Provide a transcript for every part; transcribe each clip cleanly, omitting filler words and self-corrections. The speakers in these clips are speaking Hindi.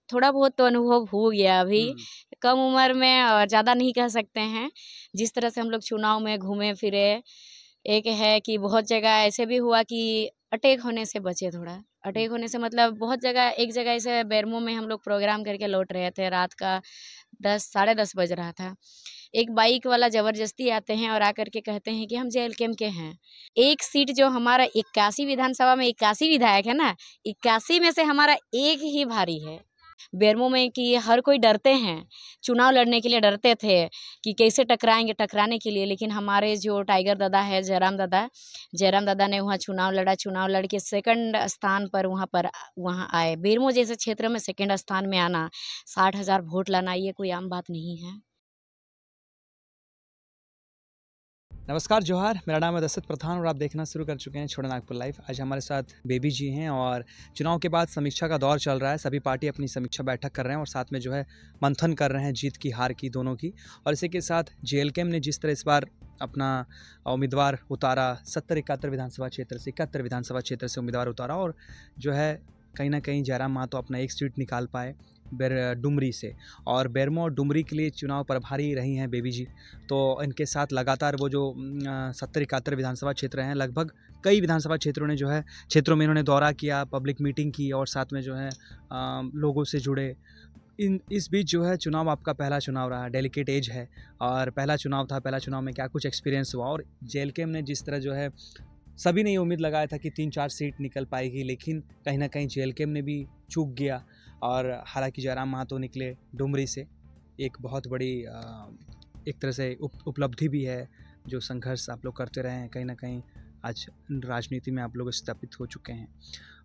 थोड़ा बहुत तो अनुभव हो गया अभी कम उम्र में, और ज़्यादा नहीं कह सकते हैं। जिस तरह से हम लोग चुनाव में घूमे फिरे, एक है कि बहुत जगह ऐसे भी हुआ कि अटैक होने से बचे। थोड़ा अटैक होने से मतलब बहुत जगह, एक जगह ऐसे बेरमो में हम लोग प्रोग्राम करके लौट रहे थे, रात का 10 साढ़े 10 बज रहा था। एक बाइक वाला ज़बरदस्ती आते हैं और आकर के कहते हैं कि हम जेल कैम्प के हैं। एक सीट जो हमारा 81 विधानसभा में 81 विधायक है ना, 81 में से हमारा एक ही भारी है। बेरमो में कि हर कोई डरते हैं, चुनाव लड़ने के लिए डरते थे कि कैसे टकराएंगे, टकराने के लिए। लेकिन हमारे जो टाइगर दादा है, जयराम दादा ने वहाँ चुनाव लड़ा, चुनाव लड़ के सेकंड स्थान पर वहाँ आए। बेरमो जैसे क्षेत्र में सेकंड स्थान में आना, 60,000 वोट लाना, ये कोई आम बात नहीं है। नमस्कार, जोहार। मेरा नाम है दशरथ प्रधान और आप देखना शुरू कर चुके हैं छोटा नागपुर लाइव। आज हमारे साथ बेबी जी हैं और चुनाव के बाद समीक्षा का दौर चल रहा है। सभी पार्टी अपनी समीक्षा बैठक कर रहे हैं और साथ में जो है मंथन कर रहे हैं जीत की हार की दोनों की। और इसी के साथ जेएलकेएम ने जिस तरह इस बार अपना उम्मीदवार उतारा, 70-71 विधानसभा क्षेत्र से 71 विधानसभा क्षेत्र से उम्मीदवार उतारा और जो है कहीं ना कहीं जयराम महतो अपना एक सीट निकाल पाए डुमरी से। और बेरमो और डुमरी के लिए चुनाव प्रभारी रही हैं बेबी जी। तो इनके साथ लगातार वो जो 70-71 विधानसभा क्षेत्र हैं, लगभग कई विधानसभा क्षेत्रों में इन्होंने दौरा किया, पब्लिक मीटिंग की और साथ में जो है लोगों से जुड़े। इस बीच जो है चुनाव आपका पहला चुनाव रहा, डेलिकेट एज है और पहला चुनाव था। पहला चुनाव में क्या कुछ एक्सपीरियंस हुआ? और जेएलकेएम ने जिस तरह जो है, सभी ने ये उम्मीद लगाया था कि 3-4 सीट निकल पाएगी, लेकिन कहीं ना कहीं जेएलकेएम ने भी चूक गया। और हालांकि जयराम महतो निकले डुमरी से, एक बहुत बड़ी एक तरह से उपलब्धि भी है। जो संघर्ष आप लोग करते रहे हैं, कहीं ना कहीं आज राजनीति में आप लोग स्थापित हो चुके हैं।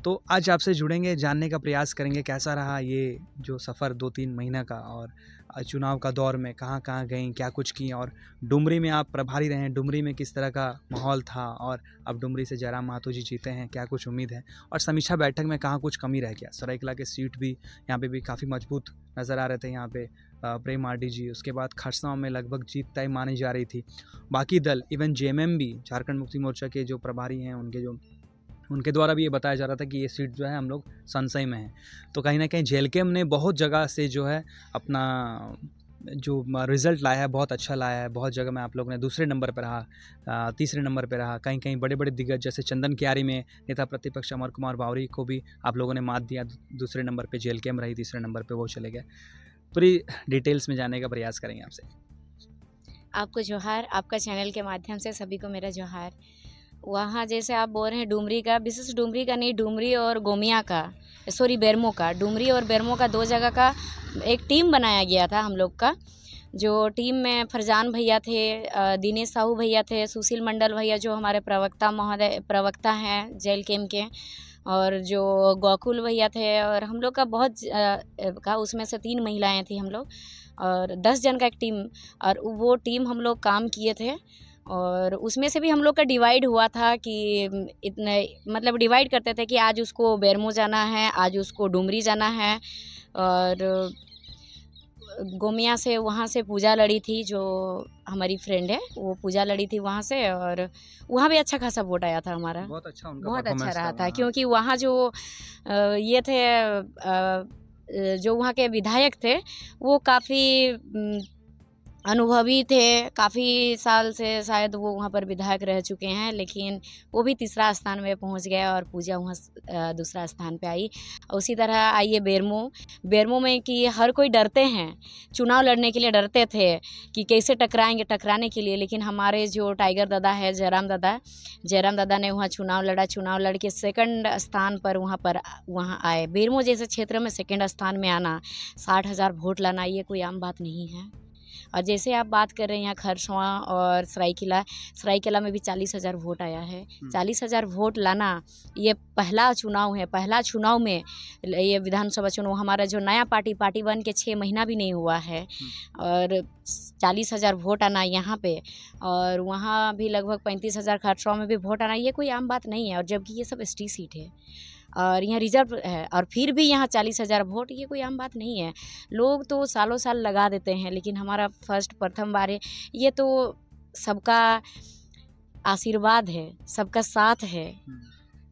तो आज आपसे जुड़ेंगे, जानने का प्रयास करेंगे कैसा रहा ये जो सफ़र 2-3 महीना का, और चुनाव का दौर में कहाँ कहाँ गई, क्या कुछ की, और डुमरी में आप प्रभारी रहे हैं, डुमरी में किस तरह का माहौल था, और अब डुमरी से जयराम महतो जी जीते हैं, क्या कुछ उम्मीद है, और समीक्षा बैठक में कहाँ कुछ कमी रह गया। सरायकेला के सीट भी यहाँ पे भी काफ़ी मजबूत नज़र आ रहे थे, यहाँ पे प्रेम आरडी जी। उसके बाद खरसांव में लगभग जीत तय मानी जा रही थी। बाकी दल, इवन जेएमएम भी, झारखंड मुक्ति मोर्चा के जो प्रभारी हैं, उनके द्वारा भी ये बताया जा रहा था कि ये सीट जो है हम लोग संशय में है। तो कहीं ना कहीं जेएलकेएम ने बहुत जगह से जो है अपना जो रिज़ल्ट लाया है बहुत अच्छा लाया है। बहुत जगह में आप लोगों ने दूसरे नंबर पर रहा, तीसरे नंबर पर रहा। कहीं कहीं बड़े बड़े दिग्गज जैसे चंदन कियारी में नेता प्रतिपक्ष अमर कुमार बावरी को भी आप लोगों ने मात दिया। दूसरे नंबर पर जेएलकेएम रही, तीसरे नंबर पर वो चले गए। पूरी डिटेल्स में जाने का प्रयास करेंगे आपसे। आपको जोहार, आपका चैनल के माध्यम से सभी को मेरा जोहार। वहाँ जैसे आप बोल रहे हैं डुमरी का, विशेष डुमरी का नहीं, डुमरी और गोमिया का, सॉरी बेरमो का, डुमरी और बेरमो का 2 जगह का एक टीम बनाया गया था हम लोग का। जो टीम में फरजान भैया थे, दिनेश साहू भैया थे, सुशील मंडल भैया जो हमारे प्रवक्ता हैं जेएलकेएम के, और जो गोकुल भैया थे, और हम लोग का बहुत का उसमें से 3 महिलाएं थी हम लोग, और 10 जन का एक टीम। और वो टीम हम लोग काम किए थे, और उसमें से भी हम लोग का डिवाइड हुआ था कि इतने मतलब डिवाइड करते थे कि आज उसको बेरमो जाना है, आज उसको डुमरी जाना है। और गोमिया से वहाँ से पूजा लड़ी थी, जो हमारी फ्रेंड है, वो पूजा लड़ी थी वहाँ से, और वहाँ भी अच्छा खासा वोट आया था हमारा। बहुत अच्छा उनका बहुत अच्छा रहा था, हाँ। क्योंकि वहाँ जो ये थे जो वहाँ के विधायक थे, वो काफ़ी अनुभवी थे, काफ़ी साल से शायद वो वहाँ पर विधायक रह चुके हैं, लेकिन वो भी तीसरा स्थान में पहुँच गए और पूजा वहाँ दूसरा स्थान पे आई। उसी तरह आइए बेरमो में कि हर कोई डरते हैं, चुनाव लड़ने के लिए डरते थे कि कैसे टकराएंगे, टकराने के लिए। लेकिन हमारे जो टाइगर दादा है, जयराम दादा ने वहाँ चुनाव लड़ा, चुनाव लड़ के सेकंड स्थान पर वहाँ आए। बेरमो जैसे क्षेत्र में सेकंड स्थान में आना, 60,000 वोट लाना, ये कोई आम बात नहीं है। और जैसे आप बात कर रहे हैं यहाँ खरसवां और सरायकेला में भी 40,000 वोट आया है। 40,000 वोट लाना, ये पहला चुनाव है। पहला चुनाव में ये विधानसभा चुनाव, हमारा जो नया पार्टी बन के 6 महीना भी नहीं हुआ है, और 40,000 वोट आना यहाँ पे, और वहाँ भी लगभग 35,000 खरसवां में भी वोट आना, ये कोई आम बात नहीं है। और जबकि ये सब एसटी सीट है और यहाँ रिजर्व है, और फिर भी यहाँ 40,000 वोट, ये कोई आम बात नहीं है। लोग तो सालों साल लगा देते हैं, लेकिन हमारा प्रथम बार है। ये तो सबका आशीर्वाद है, सबका साथ है,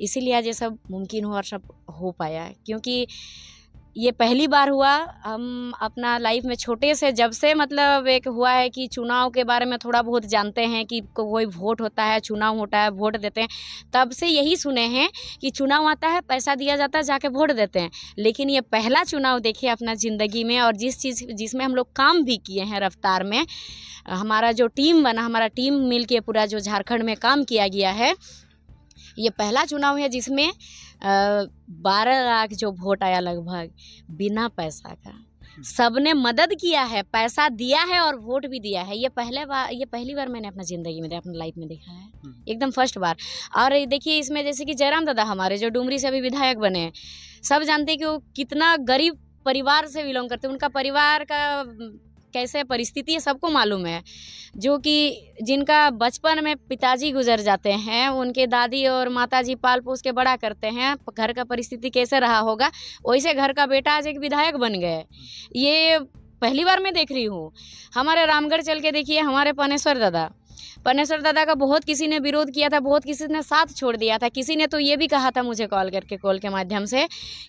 इसीलिए आज ये सब मुमकिन हुआ और सब हो पाया। क्योंकि ये पहली बार हुआ। हम अपना लाइफ में छोटे से जब से मतलब एक हुआ है कि चुनाव के बारे में थोड़ा बहुत जानते हैं कि कोई वोट होता है, चुनाव होता है, वोट देते हैं, तब से यही सुने हैं कि चुनाव आता है, पैसा दिया जाता है, जाके वोट देते हैं। लेकिन ये पहला चुनाव देखिए अपना ज़िंदगी में, और जिसमें हम लोग काम भी किए हैं रफ्तार में, हमारा जो टीम बना, हमारा टीम मिल के पूरा जो झारखंड में काम किया गया है, ये पहला चुनाव है जिसमें 12 लाख जो वोट आया लगभग, बिना पैसा का। सबने मदद किया है, पैसा दिया है और वोट भी दिया है। ये पहली बार मैंने अपना ज़िंदगी में, अपनी लाइफ में देखा है, एकदम फर्स्ट बार। और देखिए इसमें जैसे कि जयराम दादा हमारे जो डुमरी से अभी विधायक बने हैं, सब जानते हैं कि वो कितना गरीब परिवार से बिलोंग करते हैं। उनका परिवार का कैसे परिस्थिति है सबको मालूम है। जो कि जिनका बचपन में पिताजी गुजर जाते हैं, उनके दादी और माताजी पाल पोस के बड़ा करते हैं, घर का परिस्थिति कैसे रहा होगा, वैसे घर का बेटा आज एक विधायक बन गए। ये पहली बार मैं देख रही हूँ। हमारे रामगढ़ चल के देखिए, हमारे पनेश्वर दादा का बहुत किसी ने विरोध किया था, बहुत किसी ने साथ छोड़ दिया था। किसी ने तो ये भी कहा था मुझे कॉल के माध्यम से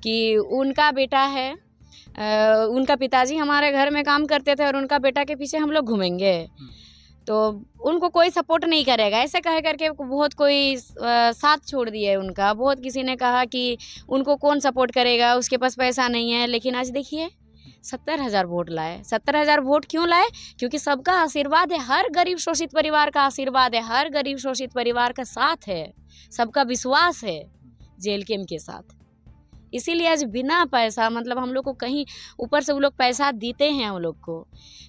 कि उनका बेटा है, उनका पिताजी हमारे घर में काम करते थे और उनका बेटा के पीछे हम लोग घूमेंगे, तो उनको कोई सपोर्ट नहीं करेगा, ऐसे कह करके बहुत कोई साथ छोड़ दिए उनका। बहुत किसी ने कहा कि उनको कौन सपोर्ट करेगा, उसके पास पैसा नहीं है। लेकिन आज देखिए 70,000 वोट लाए। 70,000 वोट क्यों लाए? क्योंकि सबका आशीर्वाद है, हर गरीब शोषित परिवार का आशीर्वाद है, हर गरीब शोषित परिवार का साथ है, सबका विश्वास है JLKM के साथ। इसीलिए आज बिना पैसा, मतलब हम लोग को कहीं ऊपर से वो लोग पैसा देते हैं हम लोग को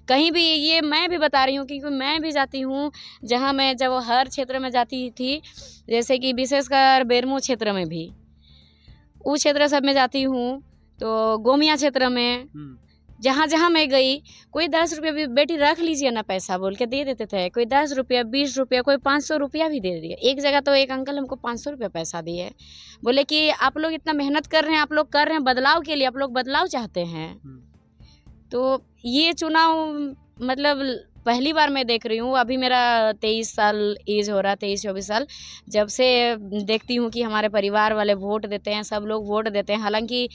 कहीं भी। ये मैं भी बता रही हूँ क्योंकि मैं भी जाती हूँ, जहाँ मैं जब हर क्षेत्र में जाती थी, जैसे कि विशेषकर बेरमो क्षेत्र में भी, उस क्षेत्र सब में जाती हूँ, तो गोमिया क्षेत्र में जहाँ जहाँ मैं गई, कोई 10 रुपये भी, बेटी रख लीजिए ना पैसा बोल के दे देते थे। कोई 10 रुपया, 20 रुपया, कोई 500 रुपया भी दे दिया। एक जगह तो एक अंकल हमको 500 रुपया पैसा दिए, बोले कि आप लोग इतना मेहनत कर रहे हैं, आप लोग कर रहे हैं बदलाव के लिए, आप लोग बदलाव चाहते हैं। तो ये चुनाव मतलब पहली बार मैं देख रही हूँ। अभी मेरा 23 साल एज हो रहा, 23-24 साल, जब से देखती हूँ कि हमारे परिवार वाले वोट देते हैं, सब लोग वोट देते हैं। हालांकि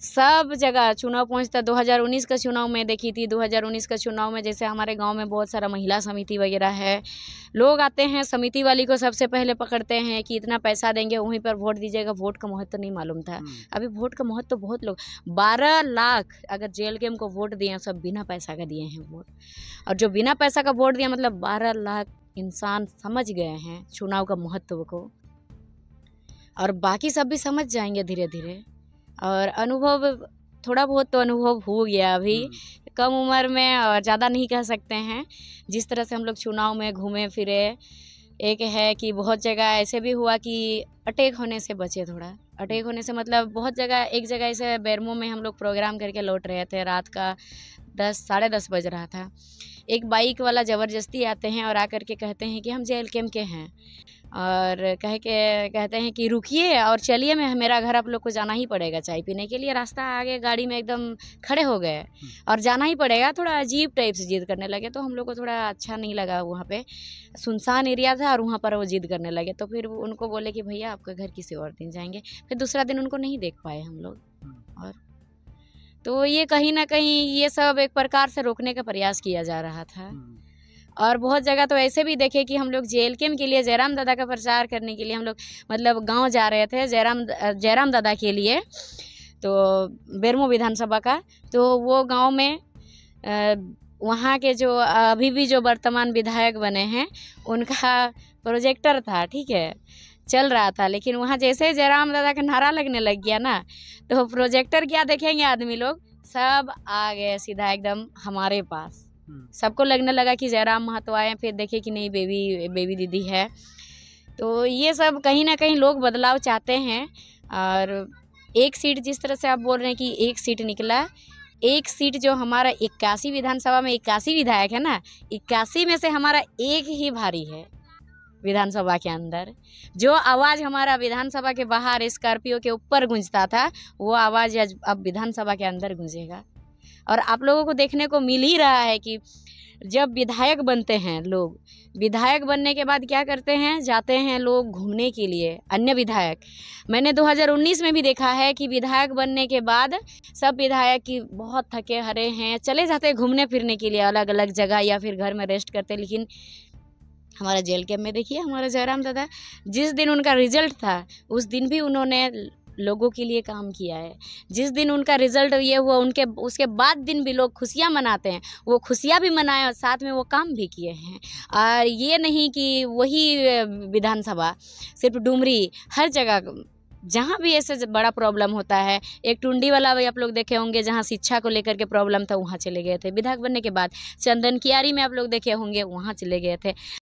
सब जगह चुनाव पहुंचता। 2019 का चुनाव में देखी थी, 2019 का चुनाव में जैसे हमारे गांव में बहुत सारा महिला समिति वगैरह है, लोग आते हैं, समिति वाली को सबसे पहले पकड़ते हैं कि इतना पैसा देंगे, वहीं पर वोट दीजिएगा। वोट का महत्व नहीं मालूम था। अभी वोट का महत्व बहुत लोग, 12 लाख अगर JLKM को वोट दिए, सब बिना पैसा का दिए हैं वोट। और जो बिना पैसा का वोट दिया, मतलब 12 लाख इंसान समझ गए हैं चुनाव का महत्व को, और बाकी सब भी समझ जाएंगे धीरे धीरे। और अनुभव थोड़ा बहुत तो अनुभव हो गया अभी कम उम्र में, और ज़्यादा नहीं कह सकते हैं। जिस तरह से हम लोग चुनाव में घूमे फिरे, एक है कि बहुत जगह ऐसे भी हुआ कि अटैक होने से बचे। थोड़ा अटैक होने से मतलब बहुत जगह, एक जगह ऐसे बेरमो में हम लोग प्रोग्राम करके लौट रहे थे, रात का 10 साढ़े 10 बज रहा था। एक बाइक वाला ज़बरदस्ती आते हैं और आकर के कहते हैं कि हम JLKM के हैं, और कहते हैं कि रुकिए और चलिए, मेरा घर आप लोग को जाना ही पड़ेगा चाय पीने के लिए। रास्ता आगे गाड़ी में एकदम खड़े हो गए और जाना ही पड़ेगा। थोड़ा अजीब टाइप से जिद करने लगे, तो हम लोग को थोड़ा अच्छा नहीं लगा। वहाँ पे सुनसान एरिया था और वहाँ पर वो जिद करने लगे, तो फिर उनको बोले कि भैया आपका घर किसी और दिन जाएंगे। फिर दूसरा दिन उनको नहीं देख पाए हम लोग। और तो ये कहीं ना कहीं ये सब एक प्रकार से रोकने का प्रयास किया जा रहा था। और बहुत जगह तो ऐसे भी देखे कि हम लोग JLKM के लिए, जयराम दादा का प्रचार करने के लिए हम लोग मतलब गांव जा रहे थे जयराम दादा के लिए, तो बेरमो विधानसभा का। तो वो गांव में वहाँ के जो अभी भी जो वर्तमान विधायक बने हैं, उनका प्रोजेक्टर था, ठीक है, चल रहा था। लेकिन वहाँ जैसे जयराम दादा का नारा लगने लग गया ना, तो प्रोजेक्टर क्या देखेंगे आदमी लोग, सब आ गए सीधा एकदम हमारे पास। सबको लगने लगा कि जयराम महतो आए, फिर देखे कि नहीं बेबी दीदी है। तो ये सब कहीं ना कहीं लोग बदलाव चाहते हैं। और एक सीट, जिस तरह से आप बोल रहे हैं कि एक सीट निकला, एक सीट जो हमारा 81 विधानसभा में 81 विधायक है ना, 81 में से हमारा एक ही भारी है विधानसभा के अंदर। जो आवाज़ हमारा विधानसभा के बाहर स्कॉर्पियो के ऊपर गूंजता था, वो आवाज़ अब विधानसभा के अंदर गूंजेगा। और आप लोगों को देखने को मिल ही रहा है कि जब विधायक बनते हैं लोग, विधायक बनने के बाद क्या करते हैं, जाते हैं लोग घूमने के लिए। अन्य विधायक मैंने 2019 में भी देखा है कि विधायक बनने के बाद सब विधायक की बहुत थके हारे हैं, चले जाते हैं घूमने फिरने के लिए अलग अलग जगह, या फिर घर में रेस्ट करते। लेकिन हमारा जेल कैंप में देखिए, हमारा जयराम दादा, जिस दिन उनका रिजल्ट था उस दिन भी उन्होंने लोगों के लिए काम किया है। जिस दिन उनका रिजल्ट ये हुआ, उनके उसके बाद दिन भी लोग खुशियाँ मनाते हैं, वो खुशियाँ भी मनाए और साथ में वो काम भी किए हैं। और ये नहीं कि वही विधानसभा, सिर्फ डुमरी, हर जगह जहाँ भी ऐसे बड़ा प्रॉब्लम होता है, एक टुंडी वाला भी आप लोग देखे होंगे जहाँ शिक्षा को लेकर के प्रॉब्लम था, वहाँ चले गए थे विधायक बनने के बाद। चंदन कियारी में आप लोग देखे होंगे, वहाँ चले गए थे।